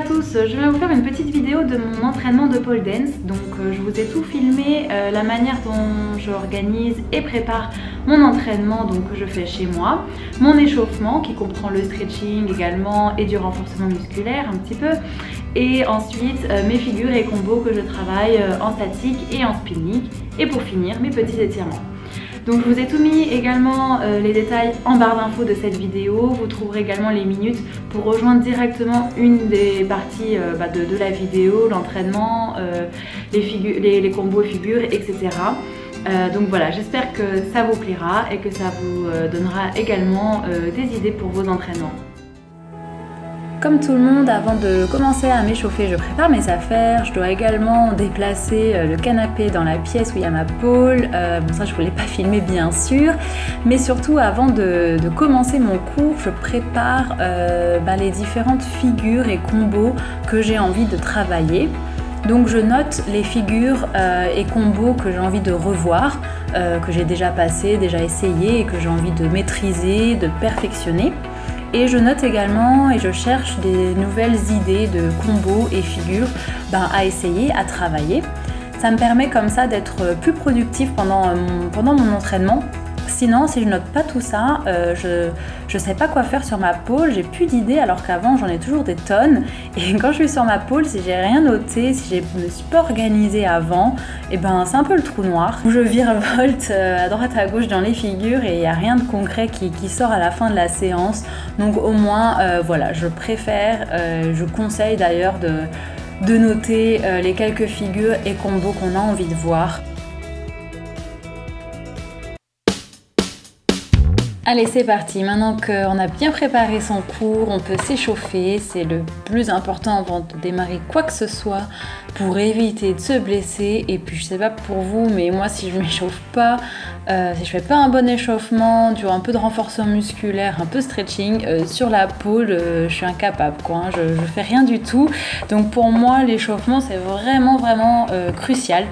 tous, je vais vous faire une petite vidéo de mon entraînement de pole dance. Donc je vous ai tout filmé, la manière dont j'organise et prépare mon entraînement donc, que je fais chez moi, mon échauffement qui comprend le stretching également et du renforcement musculaire un petit peu, et ensuite mes figures et combos que je travaille en statique et en spinning, et pour finir mes petits étirements. Donc je vous ai tout mis également les détails en barre d'infos de cette vidéo. Vous trouverez également les minutes pour rejoindre directement une des parties de la vidéo, l'entraînement, les combos figures, etc. Donc voilà, j'espère que ça vous plaira et que ça vous donnera également des idées pour vos entraînements. Comme tout le monde, avant de commencer à m'échauffer, je prépare mes affaires. Je dois également déplacer le canapé dans la pièce où il y a ma pole. Bon, ça, je ne voulais pas filmer, bien sûr. Mais surtout, avant de commencer mon cours, je prépare les différentes figures et combos que j'ai envie de travailler. Donc, je note les figures et combos que j'ai envie de revoir, que j'ai déjà passé, déjà essayé et que j'ai envie de maîtriser, de perfectionner. Et je note également et je cherche des nouvelles idées de combos et figures à essayer, à travailler. Ça me permet comme ça d'être plus productif pendant mon entraînement. Sinon, si je note pas tout ça, je sais pas quoi faire sur ma pole, j'ai plus d'idées alors qu'avant j'en ai toujours des tonnes. Et quand je suis sur ma pole, si j'ai rien noté, si je me suis pas organisée avant, et c'est un peu le trou noir. Je virevolte à droite à gauche dans les figures et il n'y a rien de concret qui sort à la fin de la séance. Donc au moins, voilà, je préfère, je conseille d'ailleurs de noter les quelques figures et combos qu'on a envie de voir. Allez, c'est parti. Maintenant qu'on a bien préparé son cours, on peut s'échauffer. C'est le plus important avant de démarrer quoi que ce soit pour éviter de se blesser. Et puis, je sais pas pour vous, mais moi, si je m'échauffe pas, si je fais pas un bon échauffement, un peu de renforcement musculaire, un peu de stretching, sur la pole, je suis incapable, quoi. Je fais rien du tout. Donc, pour moi, l'échauffement, c'est vraiment, vraiment crucial.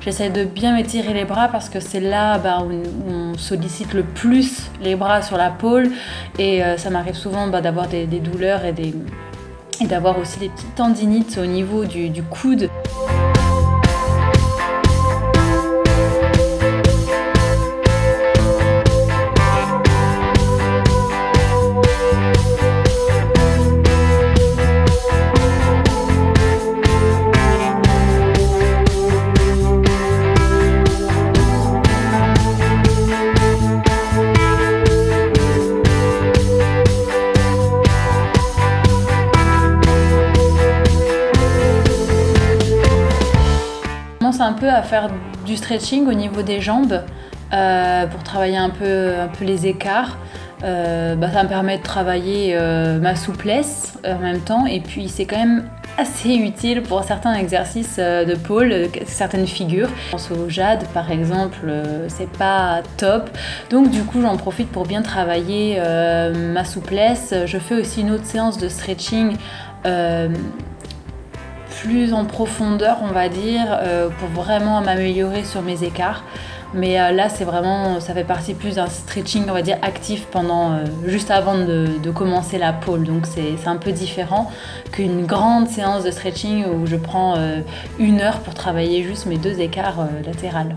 J'essaie de bien m'étirer les bras parce que c'est là où on sollicite le plus les bras sur la pole et ça m'arrive souvent d'avoir des douleurs et d'avoir aussi des petites tendinites au niveau du coude. Un peu à faire du stretching au niveau des jambes pour travailler un peu les écarts. Ça me permet de travailler ma souplesse en même temps et puis c'est quand même assez utile pour certains exercices de pole, certaines figures. Je pense au jade par exemple, c'est pas top, donc du coup j'en profite pour bien travailler ma souplesse. Je fais aussi une autre séance de stretching plus en profondeur, on va dire, pour vraiment m'améliorer sur mes écarts. Mais là, c'est vraiment, ça fait partie plus d'un stretching, on va dire, actif juste avant de commencer la pole. Donc c'est un peu différent qu'une grande séance de stretching où je prends 1 heure pour travailler juste mes 2 écarts latérales.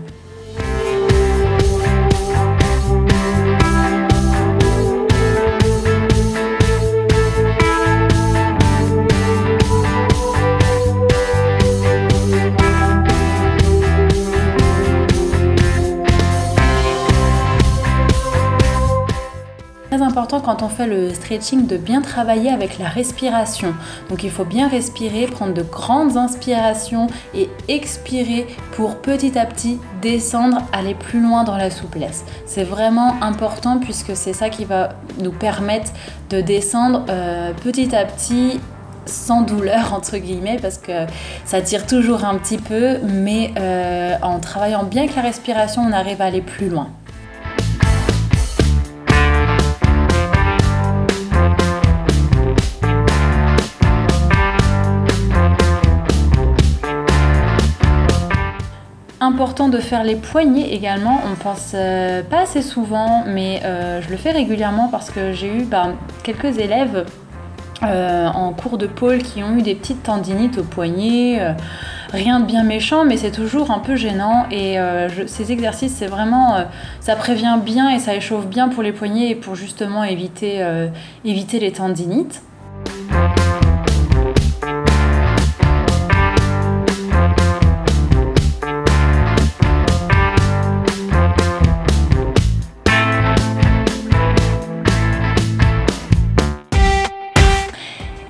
Important quand on fait le stretching de bien travailler avec la respiration. Donc il faut bien respirer, prendre de grandes inspirations et expirer pour petit à petit descendre, aller plus loin dans la souplesse. C'est vraiment important puisque c'est ça qui va nous permettre de descendre petit à petit sans douleur entre guillemets parce que ça tire toujours un petit peu, mais en travaillant bien avec la respiration, on arrive à aller plus loin. important de faire les poignets également. On pense pas assez souvent, mais je le fais régulièrement parce que j'ai eu quelques élèves en cours de pole qui ont eu des petites tendinites au poignet. Rien de bien méchant, mais c'est toujours un peu gênant. Et ces exercices, c'est vraiment, ça prévient bien et ça échauffe bien pour les poignets et pour justement éviter les tendinites.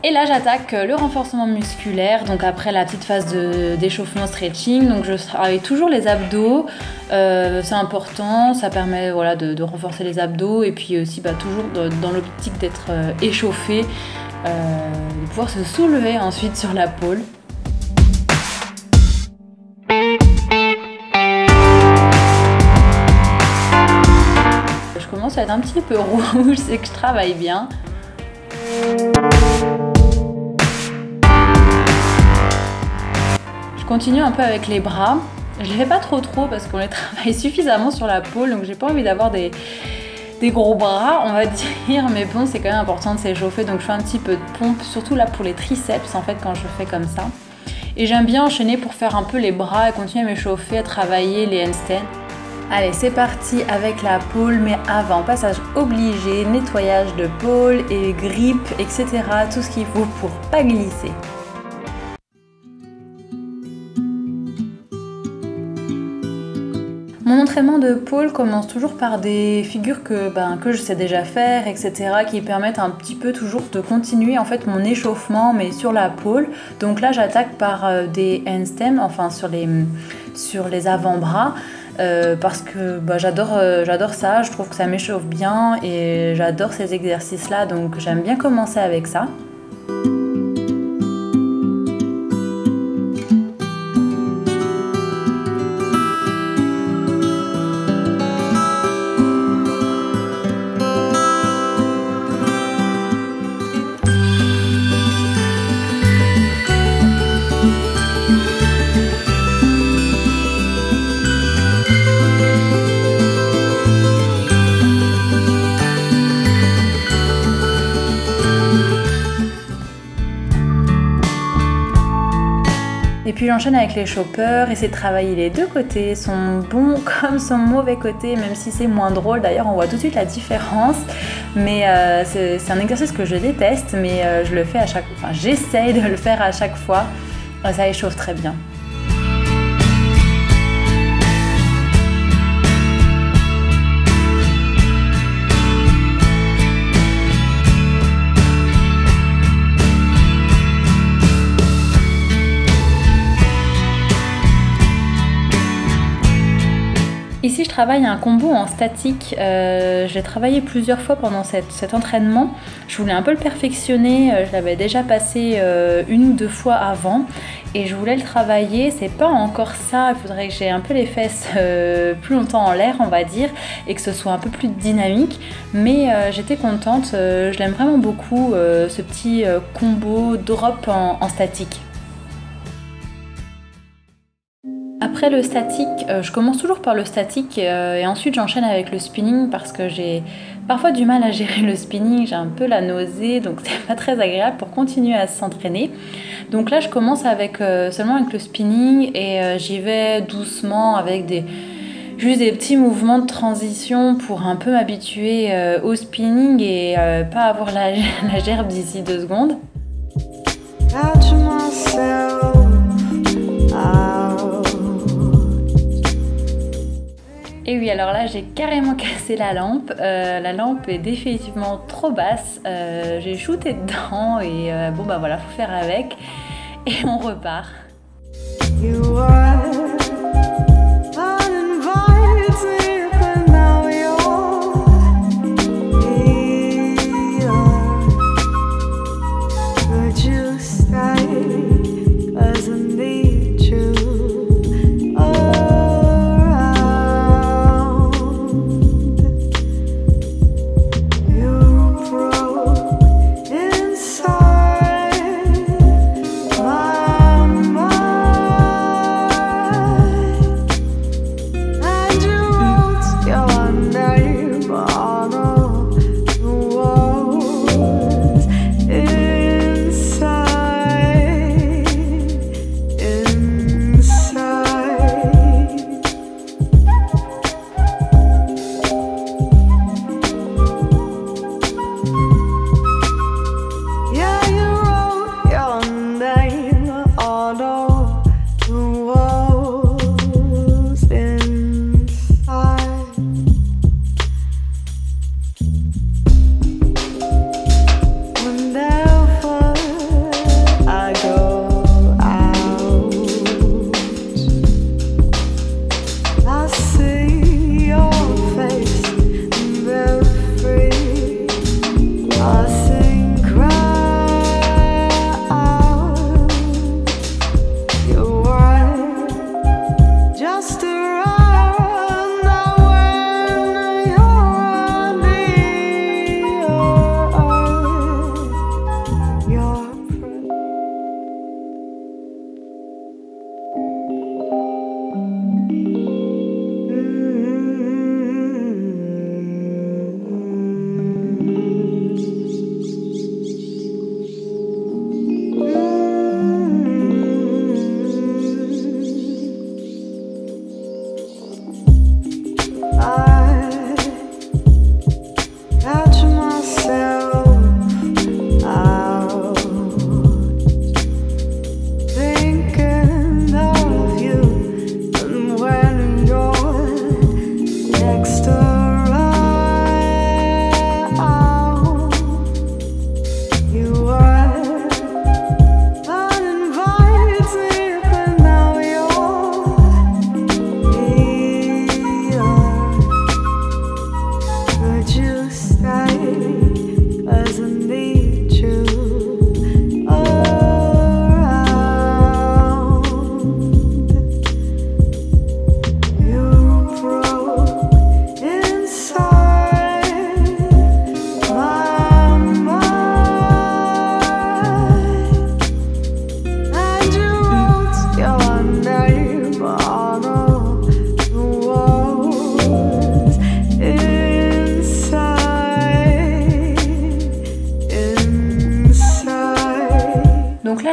Et là j'attaque le renforcement musculaire, donc après la petite phase d'échauffement stretching, donc je travaille toujours les abdos, c'est important, ça permet voilà, de renforcer les abdos et puis aussi toujours dans l'optique d'être échauffé, de pouvoir se soulever ensuite sur la pole. Je commence à être un petit peu rouge, c'est que je travaille bien. Je continue un peu avec les bras. Je les fais pas trop parce qu'on les travaille suffisamment sur la pole, donc j'ai pas envie d'avoir des gros bras, on va dire, mais bon, c'est quand même important de s'échauffer, donc je fais un petit peu de pompe, surtout là pour les triceps en fait quand je fais comme ça. Et j'aime bien enchaîner pour faire un peu les bras et continuer à m'échauffer, à travailler les handstands. Allez, c'est parti avec la pole, mais avant, passage obligé, nettoyage de pole et grippe, etc. Tout ce qu'il faut pour pas glisser. Mon entraînement de pole commence toujours par des figures que je sais déjà faire, etc. qui permettent un petit peu toujours de continuer en fait mon échauffement, mais sur la pole. Donc là, j'attaque par des handstands, enfin sur les avant-bras. Parce que j'adore ça, je trouve que ça m'échauffe bien et j'adore ces exercices-là, donc j'aime bien commencer avec ça. Et puis j'enchaîne avec les choppers, essayer de travailler les deux côtés, son bon comme son mauvais côté, même si c'est moins drôle. D'ailleurs, on voit tout de suite la différence. Mais c'est un exercice que je déteste, mais je le fais à chaque fois. Enfin, j'essaye de le faire à chaque fois. Ça échauffe très bien. Ici, je travaille un combo en statique. Je l'ai travaillé plusieurs fois pendant cet entraînement. Je voulais un peu le perfectionner. Je l'avais déjà passé une ou deux fois avant. Et je voulais le travailler. C'est pas encore ça. Il faudrait que j'ai un peu les fesses plus longtemps en l'air, on va dire. Et que ce soit un peu plus dynamique. Mais j'étais contente. Je l'aime vraiment beaucoup, ce petit combo drop en statique. Après le statique, je commence toujours par le statique et ensuite j'enchaîne avec le spinning parce que j'ai parfois du mal à gérer le spinning, j'ai un peu la nausée, donc c'est pas très agréable pour continuer à s'entraîner. Donc là je commence seulement avec le spinning et j'y vais doucement avec juste des petits mouvements de transition pour un peu m'habituer au spinning et pas avoir la gerbe d'ici 2 secondes. Et oui, alors là j'ai carrément cassé la lampe. La lampe est définitivement trop basse. J'ai shooté dedans et voilà, faut faire avec. Et on repart.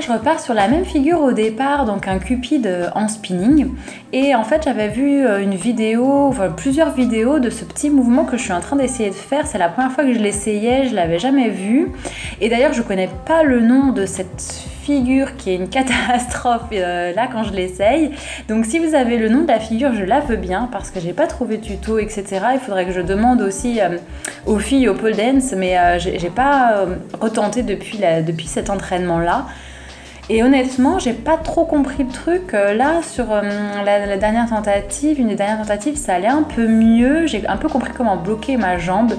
je repars sur la même figure au départ, donc un cupide en spinning. Et en fait, j'avais vu une vidéo, enfin plusieurs vidéos de ce petit mouvement que je suis en train d'essayer de faire. C'est la première fois que je l'essayais, je l'avais jamais vu. Et d'ailleurs, je connais pas le nom de cette figure qui est une catastrophe là quand je l'essaye. Donc si vous avez le nom de la figure, je la veux bien parce que j'ai pas trouvé de tuto, etc. Il faudrait que je demande aussi aux filles au pole dance, mais j'ai pas retenté depuis cet entraînement là. Et honnêtement, j'ai pas trop compris le truc. Là, sur la dernière tentative, une des dernières tentatives, ça allait un peu mieux. J'ai un peu compris comment bloquer ma jambe,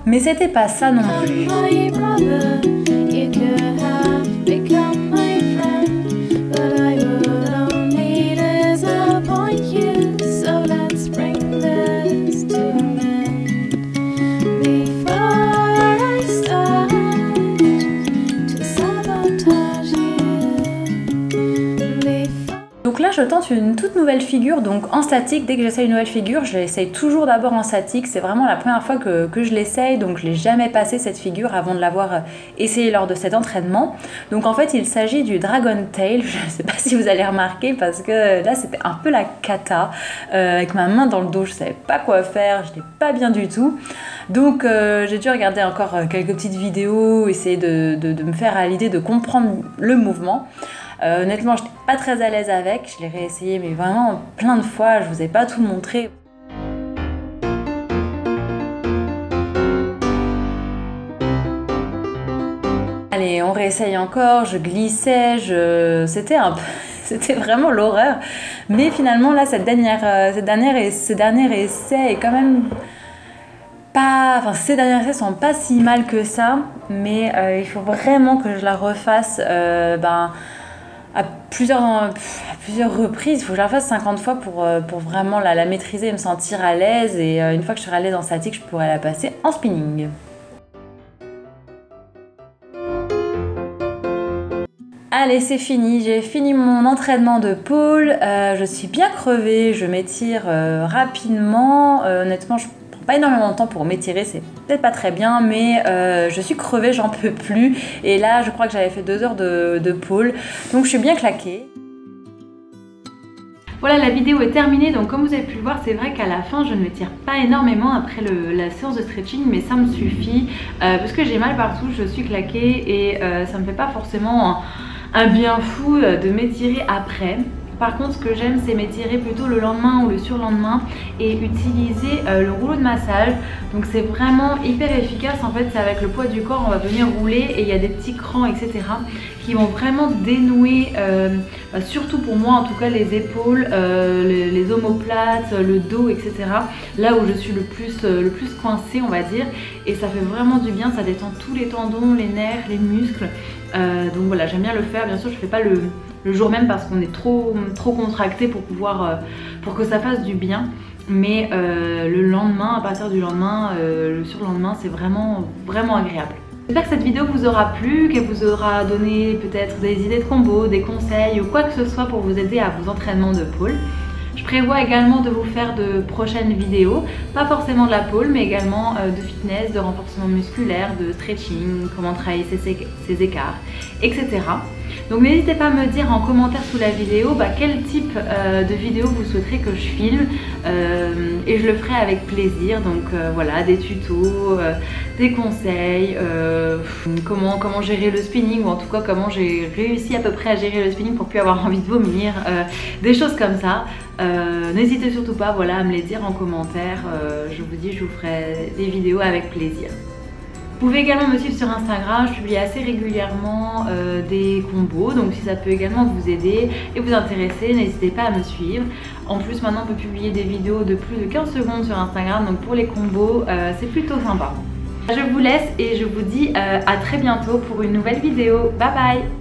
mais c'était pas ça non plus. Donc là je tente une toute nouvelle figure, donc en statique. Dès que j'essaye une nouvelle figure, je l'essaye toujours d'abord en statique. C'est vraiment la première fois que je l'essaye, donc je n'ai jamais passé cette figure avant de l'avoir essayé lors de cet entraînement. Donc en fait il s'agit du Dragon Tail, je ne sais pas si vous allez remarquer parce que là c'était un peu la cata, avec ma main dans le dos, je ne savais pas quoi faire, je n'étais pas bien du tout. Donc j'ai dû regarder encore quelques petites vidéos, essayer de me faire à l'idée de comprendre le mouvement. Honnêtement, je n'étais pas très à l'aise avec, je l'ai réessayé mais vraiment plein de fois, je vous ai pas tout montré. Allez, on réessaye encore, je glissais, c'était vraiment l'horreur. Mais finalement là, ce dernier essai est quand même pas... Enfin, ces derniers essais sont pas si mal que ça, mais il faut vraiment que je la refasse à plusieurs reprises. Il faut que je la fasse 50 fois pour vraiment la maîtriser et me sentir à l'aise. Et une fois que je serai à l'aise en statique, je pourrai la passer en spinning. Allez, c'est fini, j'ai fini mon entraînement de pole, je suis bien crevée, je m'étire rapidement, honnêtement je prends pas énormément de temps pour m'étirer, c'est peut-être pas très bien, mais je suis crevée, j'en peux plus, et là je crois que j'avais fait 2 heures de pole, donc je suis bien claquée. Voilà, la vidéo est terminée, donc comme vous avez pu le voir, c'est vrai qu'à la fin je ne m'étire pas énormément après la séance de stretching, mais ça me suffit parce que j'ai mal partout, je suis claquée et ça me fait pas forcément un bien fou de m'étirer après. Par contre, ce que j'aime, c'est m'étirer plutôt le lendemain ou le surlendemain et utiliser le rouleau de massage. Donc c'est vraiment hyper efficace. En fait, c'est avec le poids du corps, on va venir rouler et il y a des petits crans, etc. qui vont vraiment dénouer, surtout pour moi en tout cas, les épaules, les omoplates, le dos, etc. Là où je suis le plus coincée, on va dire. Et ça fait vraiment du bien, ça détend tous les tendons, les nerfs, les muscles. Donc voilà, j'aime bien le faire. Bien sûr, je ne fais pas le jour même parce qu'on est trop contracté pour que ça fasse du bien. Mais le lendemain, à partir du lendemain, le surlendemain, c'est vraiment agréable. J'espère que cette vidéo vous aura plu, qu'elle vous aura donné peut-être des idées de combos, des conseils ou quoi que ce soit pour vous aider à vos entraînements de pole. Je prévois également de vous faire de prochaines vidéos, pas forcément de la pole, mais également de fitness, de renforcement musculaire, de stretching, comment travailler ses écarts, etc. Donc n'hésitez pas à me dire en commentaire sous la vidéo quel type de vidéo vous souhaiterez que je filme et je le ferai avec plaisir. Donc voilà, des tutos, des conseils, comment gérer le spinning, ou en tout cas comment j'ai réussi à peu près à gérer le spinning pour plus avoir envie de vomir, des choses comme ça. N'hésitez surtout pas à me les dire en commentaire, je vous dis, je vous ferai des vidéos avec plaisir. Vous pouvez également me suivre sur Instagram, je publie assez régulièrement des combos, donc si ça peut également vous aider et vous intéresser, n'hésitez pas à me suivre. En plus maintenant on peut publier des vidéos de plus de 15 secondes sur Instagram, donc pour les combos c'est plutôt sympa. Je vous laisse et je vous dis à très bientôt pour une nouvelle vidéo. Bye bye!